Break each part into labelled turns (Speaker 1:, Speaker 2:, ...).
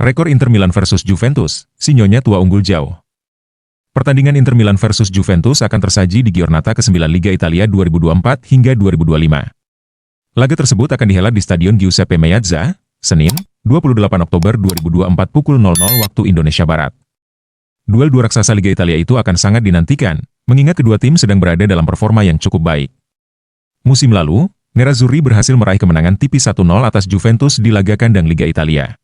Speaker 1: Rekor Inter Milan versus Juventus, si Nyonya tua unggul jauh. Pertandingan Inter Milan versus Juventus akan tersaji di Giornata ke-9 Liga Italia 2024 hingga 2025. Laga tersebut akan dihelat di Stadion Giuseppe Meazza, Senin, 28 Oktober 2024 pukul 00 waktu Indonesia Barat. Duel dua raksasa Liga Italia itu akan sangat dinantikan, mengingat kedua tim sedang berada dalam performa yang cukup baik. Musim lalu, Nerazzurri berhasil meraih kemenangan tipis 1-0 atas Juventus di laga kandang Liga Italia.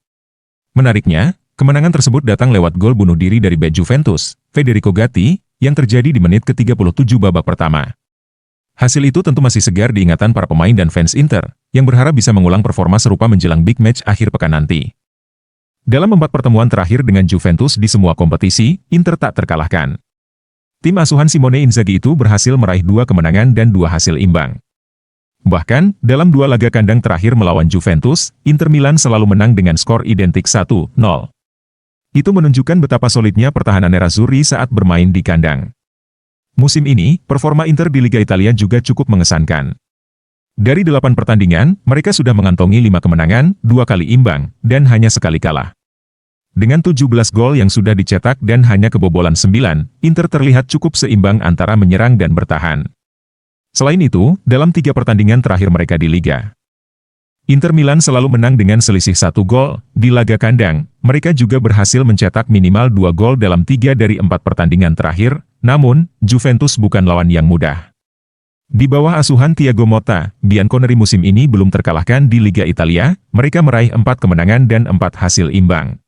Speaker 1: Menariknya, kemenangan tersebut datang lewat gol bunuh diri dari bek Juventus, Federico Gatti, yang terjadi di menit ke-37 babak pertama. Hasil itu tentu masih segar di ingatan para pemain dan fans Inter, yang berharap bisa mengulang performa serupa menjelang big match akhir pekan nanti. Dalam 4 pertemuan terakhir dengan Juventus di semua kompetisi, Inter tak terkalahkan. Tim asuhan Simone Inzaghi itu berhasil meraih 2 kemenangan dan 2 hasil imbang. Bahkan, dalam 2 laga kandang terakhir melawan Juventus, Inter Milan selalu menang dengan skor identik 1-0. Itu menunjukkan betapa solidnya pertahanan Nerazzurri saat bermain di kandang. Musim ini, performa Inter di Liga Italia juga cukup mengesankan. Dari 8 pertandingan, mereka sudah mengantongi 5 kemenangan, 2 kali imbang, dan hanya sekali kalah. Dengan 17 gol yang sudah dicetak dan hanya kebobolan 9, Inter terlihat cukup seimbang antara menyerang dan bertahan. Selain itu, dalam 3 pertandingan terakhir mereka di Liga, Inter Milan selalu menang dengan selisih 1 gol. Di laga kandang, mereka juga berhasil mencetak minimal 2 gol dalam 3 dari 4 pertandingan terakhir, namun, Juventus bukan lawan yang mudah. Di bawah asuhan Thiago Motta, Bianconeri musim ini belum terkalahkan di Liga Italia, mereka meraih 4 kemenangan dan 4 hasil imbang.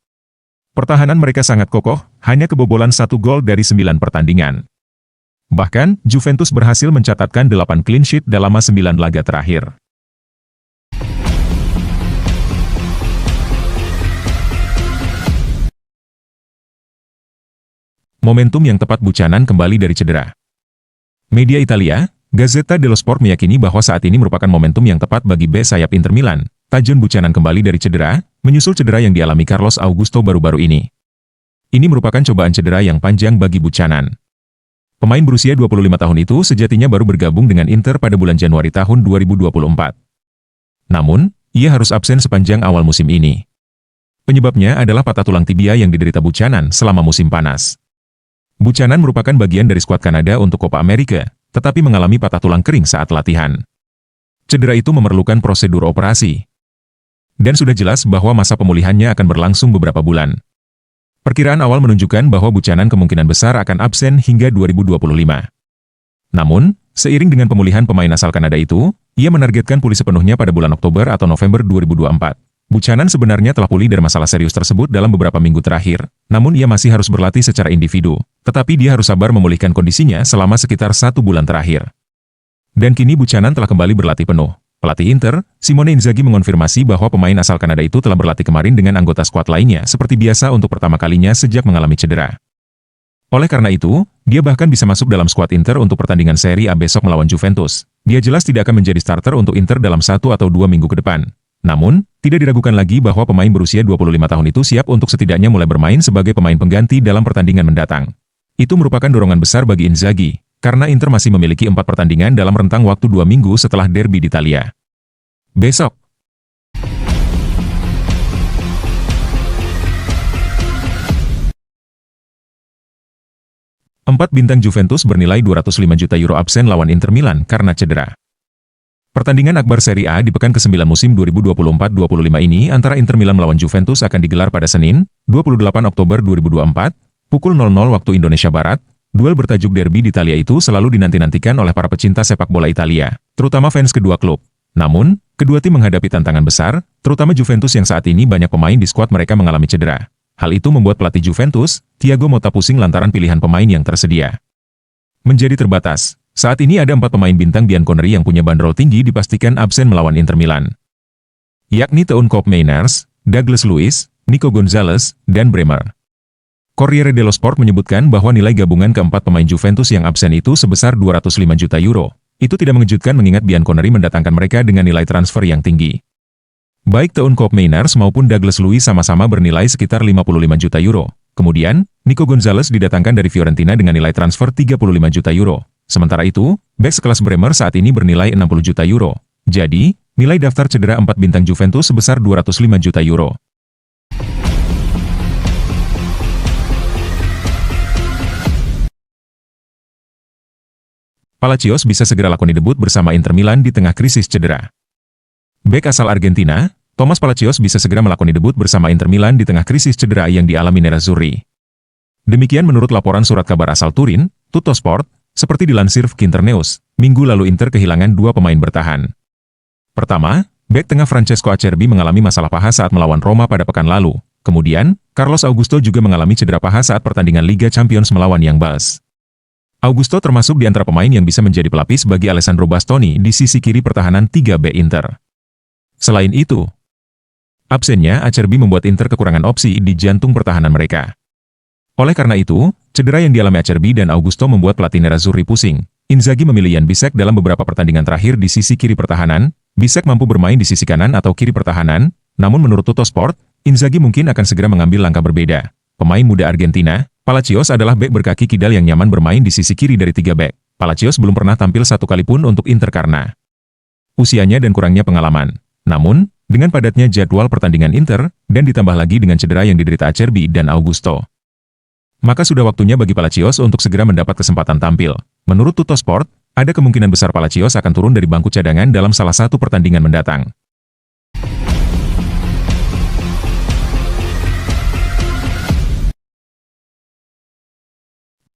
Speaker 1: Pertahanan mereka sangat kokoh, hanya kebobolan 1 gol dari 9 pertandingan. Bahkan, Juventus berhasil mencatatkan 8 clean sheet dalam 9 laga terakhir. Momentum yang tepat Buchanan kembali dari cedera. Media Italia, Gazzetta dello Sport meyakini bahwa saat ini merupakan momentum yang tepat bagi bek sayap Inter Milan, Tajon Buchanan kembali dari cedera, menyusul cedera yang dialami Carlos Augusto baru-baru ini. Ini merupakan cobaan cedera yang panjang bagi Buchanan. Pemain berusia 25 tahun itu sejatinya baru bergabung dengan Inter pada bulan Januari tahun 2024. Namun, ia harus absen sepanjang awal musim ini. Penyebabnya adalah patah tulang tibia yang diderita Buchanan selama musim panas. Buchanan merupakan bagian dari skuad Kanada untuk Copa America, tetapi mengalami patah tulang kering saat latihan. Cedera itu memerlukan prosedur operasi. Dan sudah jelas bahwa masa pemulihannya akan berlangsung beberapa bulan. Perkiraan awal menunjukkan bahwa Buchanan kemungkinan besar akan absen hingga 2025. Namun, seiring dengan pemulihan pemain asal Kanada itu, ia menargetkan pulih sepenuhnya pada bulan Oktober atau November 2024. Buchanan sebenarnya telah pulih dari masalah serius tersebut dalam beberapa minggu terakhir, namun ia masih harus berlatih secara individu, tetapi dia harus sabar memulihkan kondisinya selama sekitar 1 bulan terakhir. Dan kini Buchanan telah kembali berlatih penuh. Pelatih Inter, Simone Inzaghi mengonfirmasi bahwa pemain asal Kanada itu telah berlatih kemarin dengan anggota skuad lainnya seperti biasa untuk pertama kalinya sejak mengalami cedera. Oleh karena itu, dia bahkan bisa masuk dalam skuad Inter untuk pertandingan Serie A besok melawan Juventus. Dia jelas tidak akan menjadi starter untuk Inter dalam 1 atau 2 minggu ke depan. Namun, tidak diragukan lagi bahwa pemain berusia 25 tahun itu siap untuk setidaknya mulai bermain sebagai pemain pengganti dalam pertandingan mendatang. Itu merupakan dorongan besar bagi Inzaghi, karena Inter masih memiliki 4 pertandingan dalam rentang waktu 2 minggu setelah derby di Italia. Besok, empat bintang Juventus bernilai 205 juta euro absen lawan Inter Milan karena cedera. Pertandingan akbar Serie A di pekan ke-9 musim 2024-25 ini antara Inter Milan melawan Juventus akan digelar pada Senin, 28 Oktober 2024, pukul 00 waktu Indonesia Barat. Duel bertajuk derby di Italia itu selalu dinanti-nantikan oleh para pecinta sepak bola Italia, terutama fans kedua klub. Namun, kedua tim menghadapi tantangan besar, terutama Juventus yang saat ini banyak pemain di skuad mereka mengalami cedera. Hal itu membuat pelatih Juventus, Thiago Motta pusing lantaran pilihan pemain yang tersedia menjadi terbatas. Saat ini ada 4 pemain bintang Bianconeri yang punya bandrol tinggi dipastikan absen melawan Inter Milan, yakni Teun Koopmeiners, Douglas Luiz, Nico Gonzalez, dan Bremer. Corriere dello Sport menyebutkan bahwa nilai gabungan keempat pemain Juventus yang absen itu sebesar 205 juta euro. Itu tidak mengejutkan mengingat Bianconeri mendatangkan mereka dengan nilai transfer yang tinggi. Baik Teun Koopmeiners maupun Douglas Luiz sama-sama bernilai sekitar 55 juta euro. Kemudian, Nico Gonzalez didatangkan dari Fiorentina dengan nilai transfer 35 juta euro. Sementara itu, bek sekelas Bremer saat ini bernilai 60 juta euro. Jadi, nilai daftar cedera 4 bintang Juventus sebesar 205 juta euro. Palacios bisa segera lakoni debut bersama Inter Milan di tengah krisis cedera. Bek asal Argentina, Thomas Palacios bisa segera melakoni debut bersama Inter Milan di tengah krisis cedera yang dialami Nerazzurri. Demikian menurut laporan surat kabar asal Turin, Tuttosport, seperti dilansir Internews, minggu lalu Inter kehilangan dua pemain bertahan. Pertama, bek tengah Francesco Acerbi mengalami masalah paha saat melawan Roma pada pekan lalu. Kemudian, Carlos Augusto juga mengalami cedera paha saat pertandingan Liga Champions melawan Young Boys. Augusto termasuk di antara pemain yang bisa menjadi pelapis bagi Alessandro Bastoni di sisi kiri pertahanan 3B Inter. Selain itu, absennya Acerbi membuat Inter kekurangan opsi di jantung pertahanan mereka. Oleh karena itu, cedera yang dialami Acerbi dan Augusto membuat pelatih Nerazzurri pusing. Inzaghi memilih Jan Bisek dalam beberapa pertandingan terakhir di sisi kiri pertahanan. Bisek mampu bermain di sisi kanan atau kiri pertahanan, namun menurut Tuttosport, Inzaghi mungkin akan segera mengambil langkah berbeda. Pemain muda Argentina, Palacios adalah bek berkaki kidal yang nyaman bermain di sisi kiri dari 3 bek. Palacios belum pernah tampil satu kali pun untuk Inter karena usianya dan kurangnya pengalaman. Namun, dengan padatnya jadwal pertandingan Inter, dan ditambah lagi dengan cedera yang diderita Acerbi dan Augusto, maka sudah waktunya bagi Palacios untuk segera mendapat kesempatan tampil. Menurut Tuttosport, ada kemungkinan besar Palacios akan turun dari bangku cadangan dalam salah satu pertandingan mendatang.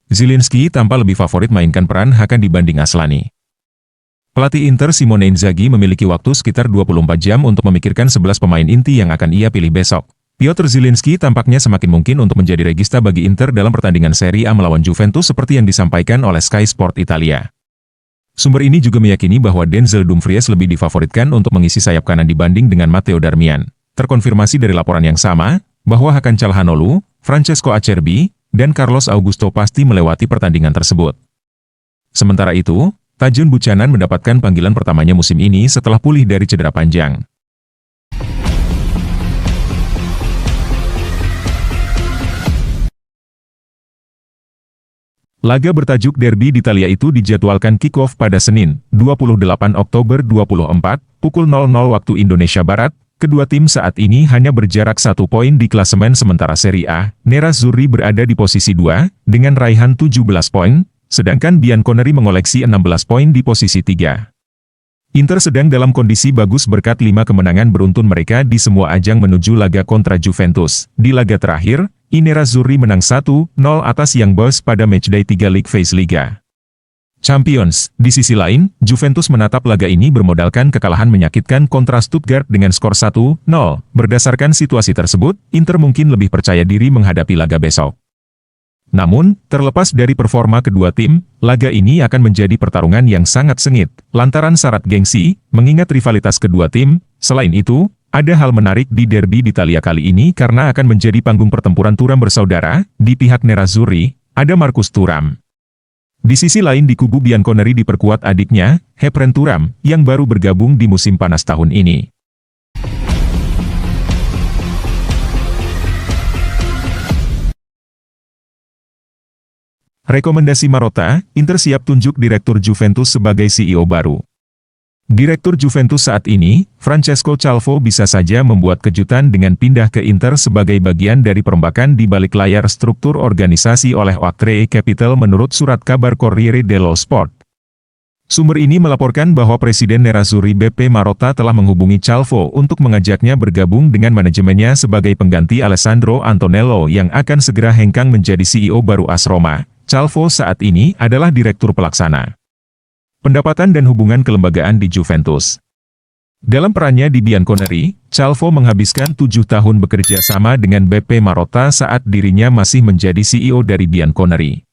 Speaker 1: Zielinski tampak lebih favorit mainkan peran Hakan dibanding Aslani. Pelatih Inter Simone Inzaghi memiliki waktu sekitar 24 jam untuk memikirkan 11 pemain inti yang akan ia pilih besok. Piotr Zielinski tampaknya semakin mungkin untuk menjadi regista bagi Inter dalam pertandingan Serie A melawan Juventus seperti yang disampaikan oleh Sky Sport Italia. Sumber ini juga meyakini bahwa Denzel Dumfries lebih difavoritkan untuk mengisi sayap kanan dibanding dengan Matteo Darmian. Terkonfirmasi dari laporan yang sama, bahwa Hakan Calhanoglu, Francesco Acerbi, dan Carlos Augusto pasti melewati pertandingan tersebut. Sementara itu, Tajun Buchanan mendapatkan panggilan pertamanya musim ini setelah pulih dari cedera panjang. Laga bertajuk Derby d'Italia itu dijadwalkan kick-off pada Senin, 28 Oktober 2024, pukul 00 waktu Indonesia Barat. Kedua tim saat ini hanya berjarak 1 poin di klasemen sementara Serie A. Nerazzurri berada di posisi 2, dengan raihan 17 poin, sedangkan Bianconeri mengoleksi 16 poin di posisi 3. Inter sedang dalam kondisi bagus berkat 5 kemenangan beruntun mereka di semua ajang menuju laga kontra Juventus. Di laga terakhir, Nerazzurri menang 1-0 atas Young Boys pada matchday 3 League Phase Liga Champions. Di sisi lain, Juventus menatap laga ini bermodalkan kekalahan menyakitkan kontra Stuttgart dengan skor 1-0. Berdasarkan situasi tersebut, Inter mungkin lebih percaya diri menghadapi laga besok. Namun, terlepas dari performa kedua tim, laga ini akan menjadi pertarungan yang sangat sengit, lantaran syarat gengsi, mengingat rivalitas kedua tim. Selain itu, ada hal menarik di Derby d'Italia kali ini karena akan menjadi panggung pertempuran Thuram bersaudara. Di pihak Nerazzurri, ada Marcus Thuram. Di sisi lain di kubu Bianconeri diperkuat adiknya, Efren Thuram, yang baru bergabung di musim panas tahun ini. Rekomendasi Marotta, Inter siap tunjuk Direktur Juventus sebagai CEO baru. Direktur Juventus saat ini, Francesco Calvo bisa saja membuat kejutan dengan pindah ke Inter sebagai bagian dari perombakan di balik layar struktur organisasi oleh Oaktree Capital menurut surat kabar Corriere dello Sport. Sumber ini melaporkan bahwa Presiden Nerazzurri BP Marotta telah menghubungi Calvo untuk mengajaknya bergabung dengan manajemennya sebagai pengganti Alessandro Antonello yang akan segera hengkang menjadi CEO baru AS Roma. Calvo saat ini adalah Direktur Pelaksana Pendapatan dan Hubungan Kelembagaan di Juventus. Dalam perannya di Bianconeri, Calvo menghabiskan 7 tahun bekerja sama dengan BP Marotta saat dirinya masih menjadi CEO dari Bianconeri.